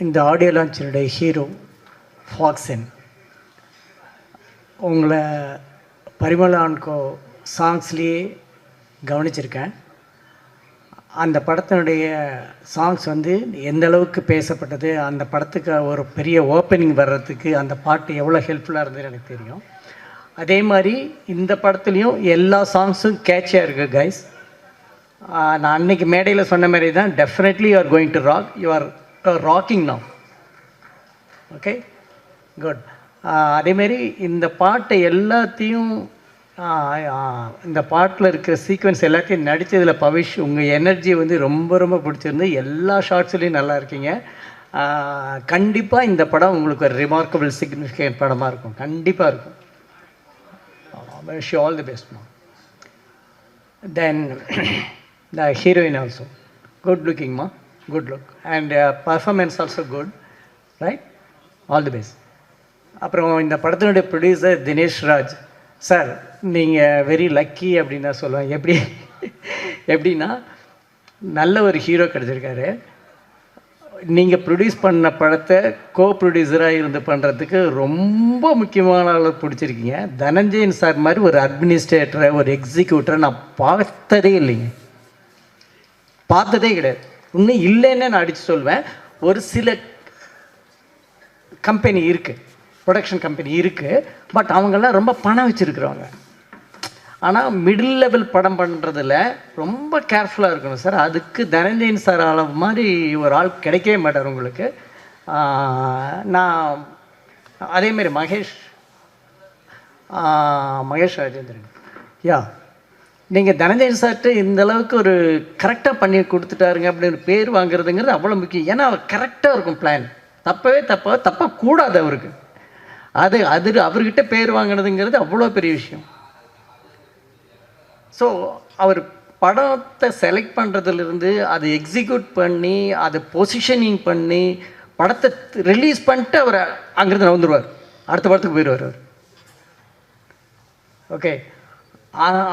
இந்த audio லான்ச்சினுடைய hero ஃபாக்ஸன். உங்களை பரிமளான்கோ சாங்ஸ்லேயே கவனிச்சிருக்கேன். அந்த படத்தினுடைய சாங்ஸ் வந்து எந்த அளவுக்கு பேசப்பட்டது, அந்த படத்துக்கு ஒரு பெரிய ஓப்பனிங் வர்றதுக்கு அந்த பாட்டு எவ்வளோ ஹெல்ப்ஃபுல்லாக இருந்ததுன்னு எனக்கு தெரியும். அதே மாதிரி இந்த படத்துலேயும் எல்லா சாங்ஸும் கேட்சியாக இருக்குது கைஸ். நான் அன்றைக்கி மேடையில் சொன்ன மாதிரி தான், definitely you are going to rock, you are rocking now. Okay, good. அதேமாரி இந்த பாட்டை எல்லாத்தையும், இந்த பாட்டில் இருக்கிற சீக்வன்ஸ் எல்லாத்தையும் நடித்ததில் பவிஷ், உங்கள் எனர்ஜி வந்து ரொம்ப ரொம்ப பிடிச்சிருந்து. எல்லா ஷார்ட்ஸ்லேயும் நல்லா இருக்கீங்க. கண்டிப்பாக இந்த படம் உங்களுக்கு ஒரு ரிமார்க்கபிள் சிக்னிஃபிகண்ட் படமாக இருக்கும், கண்டிப்பாக இருக்கும். Wish you all the best மா. தென் the heroine also good looking ma, good look, and performance also good, right? All the best. அப்புறம் இந்த படத்தினுடைய ப்ரொடியூசர் தினேஷ் ராஜ் சார், நீங்கள் வெரி லக்கி அப்படின்னு தான் சொல்லுவேன். எப்படின்னா நல்ல ஒரு ஹீரோ கிடச்சிருக்காரு. நீங்கள் ப்ரொடியூஸ் பண்ண படத்தை கோ ப்ரொடியூசராக இருந்து பண்ணுறதுக்கு ரொம்ப முக்கியமான அளவு பிடிச்சிருக்கீங்க. தனஞ்சயன் சார் மாதிரி ஒரு அட்மினிஸ்ட்ரேட்டரை, ஒரு எக்ஸிக்யூட்டரை நான் பார்த்ததே இல்லைங்க, பார்த்ததே கிடையாது. இன்னும் இல்லைன்னு நான் அடித்து சொல்வேன். ஒரு சில கம்பெனி இருக்குது, ப்ரொடக்ஷன் கம்பெனி இருக்குது, பட் அவங்கெல்லாம் ரொம்ப பணம் வச்சுருக்குறவங்க. ஆனால் மிடில் லெவல் படம் பண்ணுறதில் ரொம்ப கேர்ஃபுல்லாக இருக்கணும் சார். அதுக்கு தனஞ்சயன் சார் அளவு மாதிரி ஒரு ஆள் கிடைக்கவே மாட்டார் உங்களுக்கு. நான் அதேமாரி மகேஷ் ராஜேந்திரன், நீங்கள் தனஞ்சயன் சார்ட்டு இந்தளவுக்கு ஒரு கரெக்டாக பண்ணி கொடுத்துட்டாருங்க அப்படின்னு பேர் வாங்குறதுங்கிறது அவ்வளோ முக்கியம். ஏன்னா அவர் கரெக்டாக இருக்கும் பிளான், தப்பாக கூடாது அவருக்கு. அது அவர்கிட்ட பேர் வாங்கினதுங்கிறது அவ்வளோ பெரிய விஷயம். ஸோ அவர் படத்தை செலக்ட் பண்ணுறதுலேருந்து அதை எக்ஸிக்யூட் பண்ணி அதை பொசிஷனிங் பண்ணி படத்தை ரிலீஸ் பண்ணிட்டு அவர் அங்கேருந்து வந்துடுவார், அடுத்த படத்துக்கு போயிடுவார் அவர். ஓகே,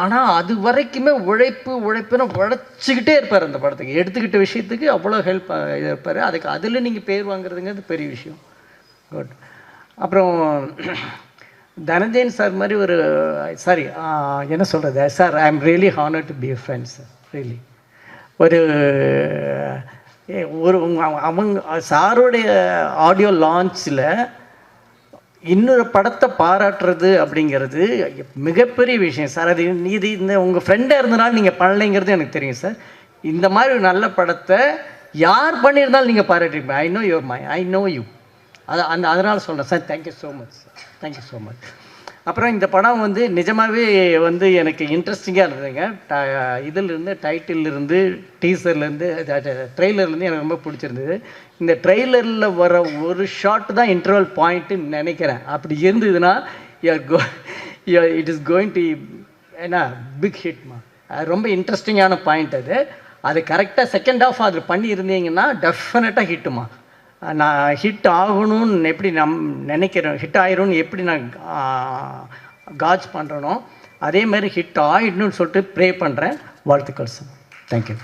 ஆனால் அது வரைக்குமே உழைப்புன்னு உழைச்சிக்கிட்டே இருப்பார். அந்த படத்துக்கு எடுத்துக்கிட்ட விஷயத்துக்கு அவ்வளோ ஹெல்ப் இருப்பார். அதில் நீங்கள் பேர் வாங்குறதுங்கிறது பெரிய விஷயம். குட். அப்புறம் தனஞ்சயன் சார் மாதிரி ஒரு என்ன சொல்கிறது sir, I am really honour to be a friend sir. Really அவங்க சாருடைய ஆடியோ லான்ச்சில் இன்னொரு படத்தை பாராட்டுறது அப்படிங்கிறது மிகப்பெரிய விஷயம் சார். இது இந்த உங்கள் ஃப்ரெண்டாக இருந்தனால நீங்கள் பண்ணலைங்கிறது எனக்கு தெரியும் சார். இந்த மாதிரி ஒரு நல்ல படத்தை யார் பண்ணியிருந்தாலும் நீங்கள் பாராட்டிருப்பீங்க. I know you. அதனால் சொல்கிறேன் சார். Thank you so much sir, thank you so much. அப்புறம் இந்த படம் வந்து நிஜமாகவே வந்து எனக்கு இன்ட்ரெஸ்டிங்காக இருந்ததுங்க. இதிலிருந்து டைட்டிலிருந்து டீசர்லேருந்து ட்ரெய்லர்லேருந்து எனக்கு ரொம்ப பிடிச்சிருந்தது. இந்த ட்ரெய்லரில் வர ஒரு ஷாட் தான் இன்டர்வல் பாயிண்ட்டுன்னு நினைக்கிறேன். அப்படி இருந்ததுன்னா இட் இஸ் கோயிங் டு ஏன்னா பிக் ஹிட்மா. அது ரொம்ப இன்ட்ரெஸ்டிங்கான பாயிண்ட். அது கரெக்டாக செகண்ட் ஹாஃப் அது பண்ணியிருந்தீங்கன்னா டெஃபினட்டாக ஹிட்டுமா. நான் ஹிட் ஆகணும்னு எப்படி நினைக்கிறேன், ஹிட் ஆகிரும்னு எப்படி நான் காஜ் பண்ணுறனோ அதே மாதிரி ஹிட் ஆகிடணும்னு சொல்லிட்டு ப்ரே பண்ணுறேன். வாழ்த்துக்கள் சார். தேங்க்யூ.